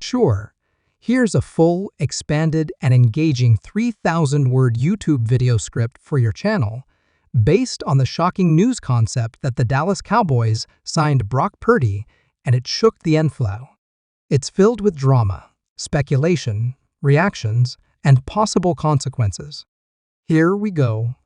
Sure, here's a full, expanded, and engaging 3,000-word YouTube video script for your channel, based on the shocking news concept that the Dallas Cowboys signed Brock Purdy, and it shook the NFL. It's filled with drama, speculation, reactions, and possible consequences. Here we go.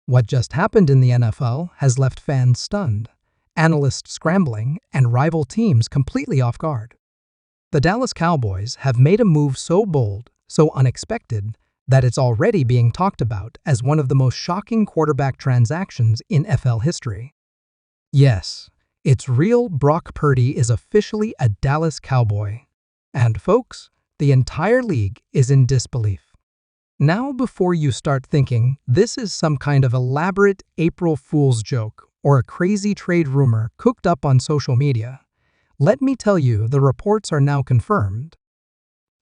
What just happened in the NFL has left fans stunned, analysts scrambling, and rival teams completely off guard. The Dallas Cowboys have made a move so bold, so unexpected, that it's already being talked about as one of the most shocking quarterback transactions in NFL history. Yes, it's real. Brock Purdy is officially a Dallas Cowboy. And folks, the entire league is in disbelief. Now, before you start thinking this is some kind of elaborate April Fool's joke or a crazy trade rumor cooked up on social media, let me tell you the reports are now confirmed.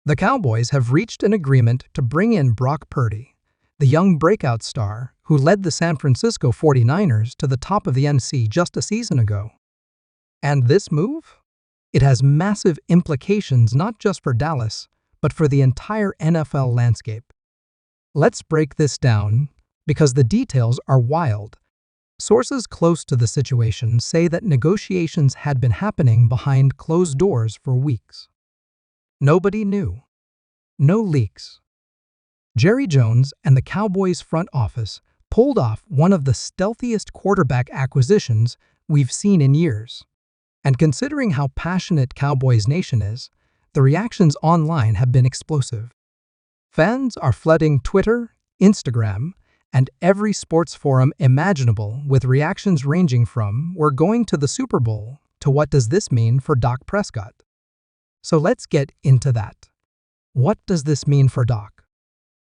The Cowboys have reached an agreement to bring in Brock Purdy, the young breakout star who led the San Francisco 49ers to the top of the NFC just a season ago. And this move? It has massive implications not just for Dallas, but for the entire NFL landscape. Let's break this down, because the details are wild. Sources close to the situation say that negotiations had been happening behind closed doors for weeks. Nobody knew. No leaks. Jerry Jones and the Cowboys front office pulled off one of the stealthiest quarterback acquisitions we've seen in years. And considering how passionate Cowboys Nation is, the reactions online have been explosive. Fans are flooding Twitter, Instagram, and every sports forum imaginable with reactions ranging from "we're going to the Super Bowl" to "what does this mean for Dak Prescott?" So let's get into that. What does this mean for Dak?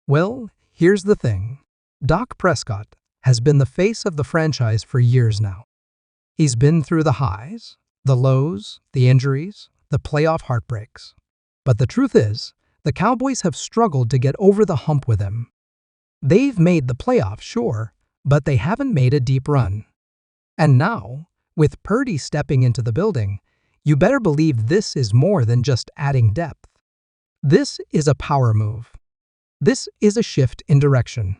Well, here's the thing. Dak Prescott has been the face of the franchise for years now. He's been through the highs, the lows, the injuries, the playoff heartbreaks. But the truth is, the Cowboys have struggled to get over the hump with him. They've made the playoffs, sure, but they haven't made a deep run. And now, with Purdy stepping into the building, you better believe this is more than just adding depth. This is a power move. This is a shift in direction.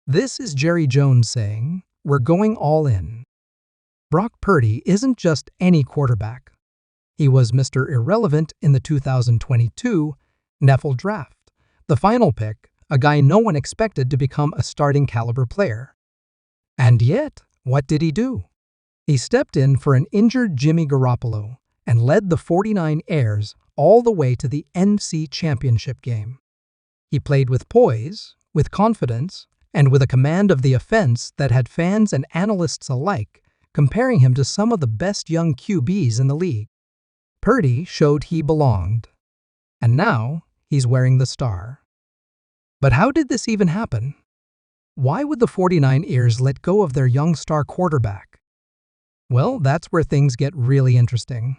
This is Jerry Jones saying, "We're going all in." Brock Purdy isn't just any quarterback. He was Mr. Irrelevant in the 2022 NFL draft, the final pick, a guy no one expected to become a starting caliber player. And yet, what did he do? He stepped in for an injured Jimmy Garoppolo and led the 49ers all the way to the NFC Championship game. He played with poise, with confidence, and with a command of the offense that had fans and analysts alike comparing him to some of the best young QBs in the league. Purdy showed he belonged. And now, he's wearing the star. But how did this even happen? Why would the 49ers let go of their young star quarterback? Well, that's where things get really interesting.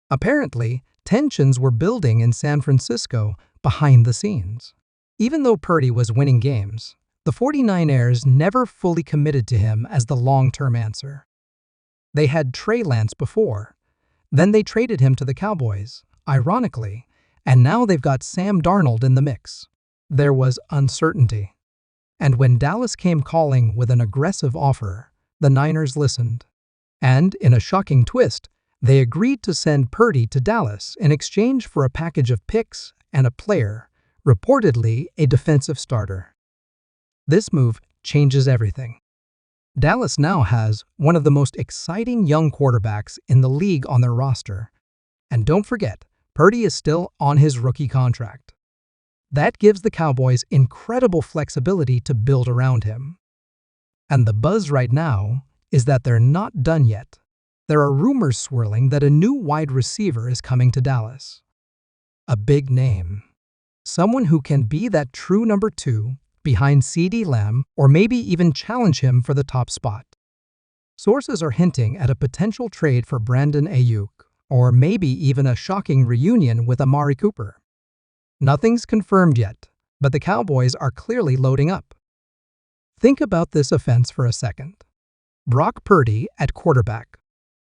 Apparently, tensions were building in San Francisco behind the scenes. Even though Purdy was winning games, the 49ers never fully committed to him as the long-term answer. They had Trey Lance before. Then they traded him to the Cowboys, ironically, and now they've got Sam Darnold in the mix. There was uncertainty. And when Dallas came calling with an aggressive offer, the Niners listened. And, in a shocking twist, they agreed to send Purdy to Dallas in exchange for a package of picks and a player, reportedly a defensive starter. This move changes everything. Dallas now has one of the most exciting young quarterbacks in the league on their roster. And don't forget, Purdy is still on his rookie contract. That gives the Cowboys incredible flexibility to build around him. And the buzz right now is that they're not done yet. There are rumors swirling that a new wide receiver is coming to Dallas. A big name. Someone who can be that true number 2 behind CeeDee Lamb or maybe even challenge him for the top spot. Sources are hinting at a potential trade for Brandon Ayuk, or maybe even a shocking reunion with Amari Cooper. Nothing's confirmed yet, but the Cowboys are clearly loading up. Think about this offense for a second. Brock Purdy at quarterback,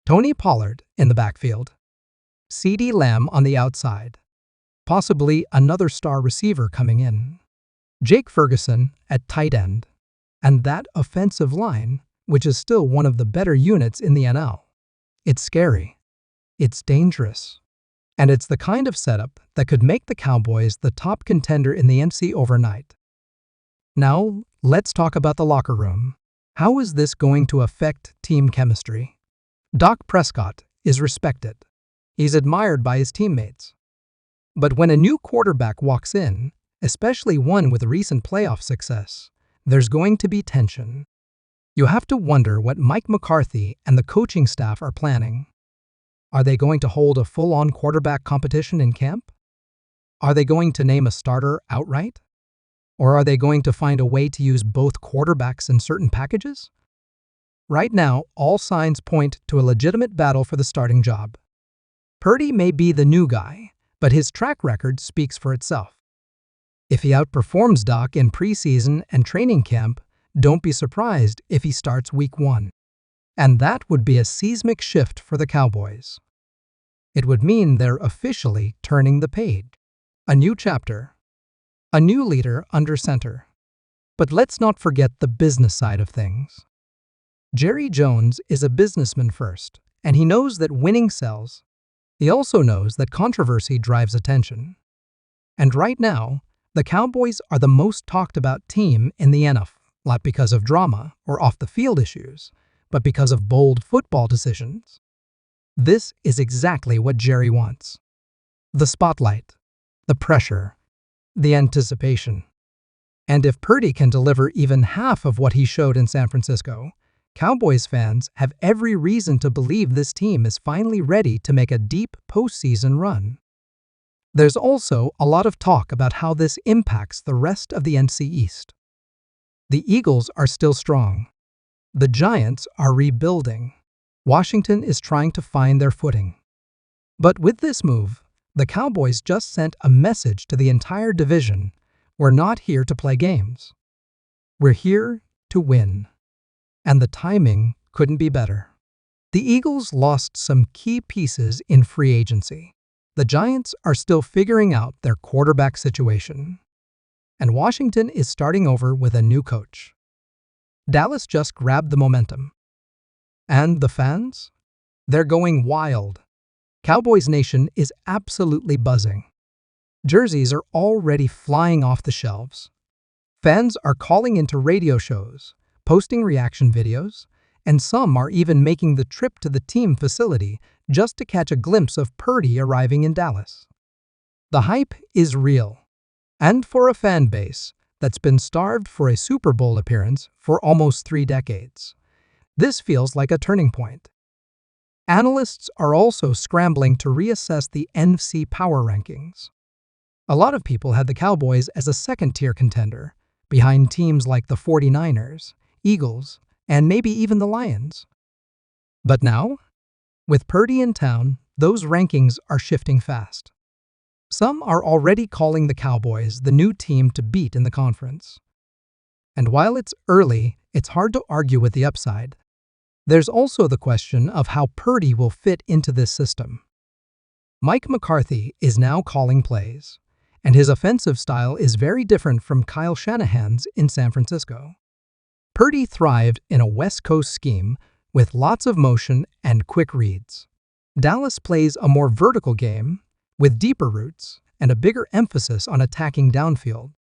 Tony Pollard in the backfield, CeeDee Lamb on the outside, possibly another star receiver coming in. Jake Ferguson at tight end, and that offensive line, which is still one of the better units in the NL. It's scary. It's dangerous. And it's the kind of setup that could make the Cowboys the top contender in the NFC overnight. Now, let's talk about the locker room. How is this going to affect team chemistry? Dak Prescott is respected. He's admired by his teammates. But when a new quarterback walks in, especially one with recent playoff success, there's going to be tension. You have to wonder what Mike McCarthy and the coaching staff are planning. Are they going to hold a full-on quarterback competition in camp? Are they going to name a starter outright? Or are they going to find a way to use both quarterbacks in certain packages? Right now, all signs point to a legitimate battle for the starting job. Purdy may be the new guy, but his track record speaks for itself. If he outperforms Dak in preseason and training camp, don't be surprised if he starts week 1. And that would be a seismic shift for the Cowboys. It would mean they're officially turning the page. A new chapter. A new leader under center. But let's not forget the business side of things. Jerry Jones is a businessman first, and he knows that winning sells. He also knows that controversy drives attention. And right now, the Cowboys are the most talked about team in the NFL, not because of drama or off-the-field issues, but because of bold football decisions. This is exactly what Jerry wants. The spotlight, the pressure, the anticipation. And if Purdy can deliver even half of what he showed in San Francisco, Cowboys fans have every reason to believe this team is finally ready to make a deep postseason run. There's also a lot of talk about how this impacts the rest of the NFC East. The Eagles are still strong. The Giants are rebuilding. Washington is trying to find their footing. But with this move, the Cowboys just sent a message to the entire division: we're not here to play games. We're here to win. And the timing couldn't be better. The Eagles lost some key pieces in free agency. The Giants are still figuring out their quarterback situation. And Washington is starting over with a new coach. Dallas just grabbed the momentum. And the fans? They're going wild. Cowboys Nation is absolutely buzzing. Jerseys are already flying off the shelves. Fans are calling into radio shows, posting reaction videos, and some are even making the trip to the team facility just to catch a glimpse of Purdy arriving in Dallas. The hype is real. And for a fan base that's been starved for a Super Bowl appearance for almost 3 decades, this feels like a turning point. Analysts are also scrambling to reassess the NFC power rankings. A lot of people had the Cowboys as a second-tier contender, behind teams like the 49ers, Eagles, and maybe even the Lions. But now, with Purdy in town, those rankings are shifting fast. Some are already calling the Cowboys the new team to beat in the conference. And while it's early, it's hard to argue with the upside. There's also the question of how Purdy will fit into this system. Mike McCarthy is now calling plays, and his offensive style is very different from Kyle Shanahan's in San Francisco. Purdy thrived in a West Coast scheme with lots of motion and quick reads. Dallas plays a more vertical game with deeper roots and a bigger emphasis on attacking downfield.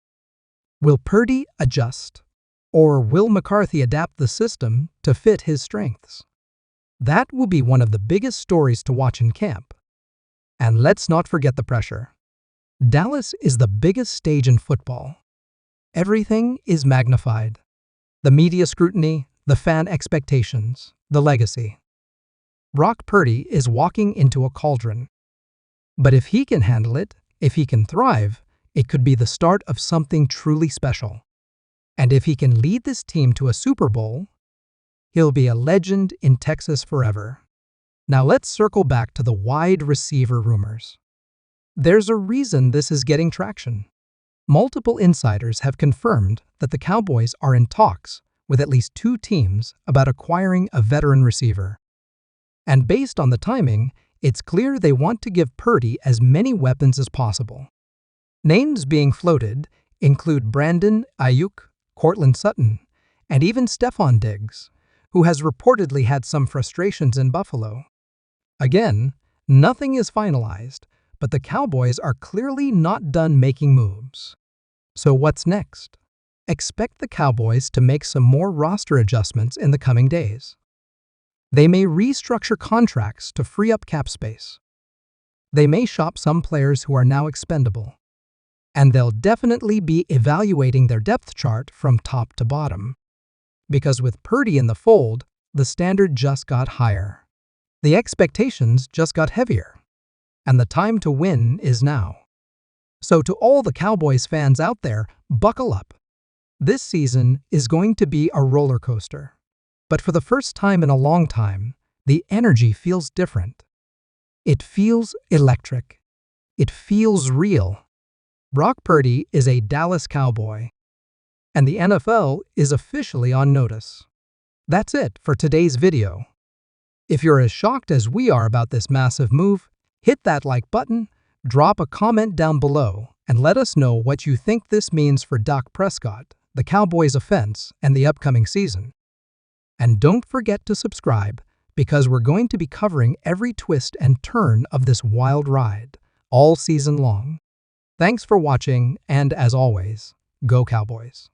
Will Purdy adjust? Or will McCarthy adapt the system to fit his strengths? That will be one of the biggest stories to watch in camp. And let's not forget the pressure. Dallas is the biggest stage in football. Everything is magnified. The media scrutiny, the fan expectations, the legacy. Brock Purdy is walking into a cauldron. But if he can handle it, if he can thrive, it could be the start of something truly special. And if he can lead this team to a Super Bowl, he'll be a legend in Texas forever. Now let's circle back to the wide receiver rumors. There's a reason this is getting traction. Multiple insiders have confirmed that the Cowboys are in talks with at least 2 teams about acquiring a veteran receiver. And based on the timing, it's clear they want to give Purdy as many weapons as possible. Names being floated include Brandon Ayuk, Cortland Sutton, and even Stephon Diggs, who has reportedly had some frustrations in Buffalo. Again, nothing is finalized, but the Cowboys are clearly not done making moves. So what's next? Expect the Cowboys to make some more roster adjustments in the coming days. They may restructure contracts to free up cap space. They may shop some players who are now expendable. And they'll definitely be evaluating their depth chart from top to bottom. Because with Purdy in the fold, the standard just got higher. The expectations just got heavier. And the time to win is now. So to all the Cowboys fans out there, buckle up. This season is going to be a roller coaster. But for the first time in a long time, the energy feels different. It feels electric. It feels real. Brock Purdy is a Dallas Cowboy, and the NFL is officially on notice. That's it for today's video. If you're as shocked as we are about this massive move, hit that like button, drop a comment down below, and let us know what you think this means for Dak Prescott, the Cowboys' offense, and the upcoming season. And don't forget to subscribe, because we're going to be covering every twist and turn of this wild ride, all season long. Thanks for watching, and as always, go Cowboys.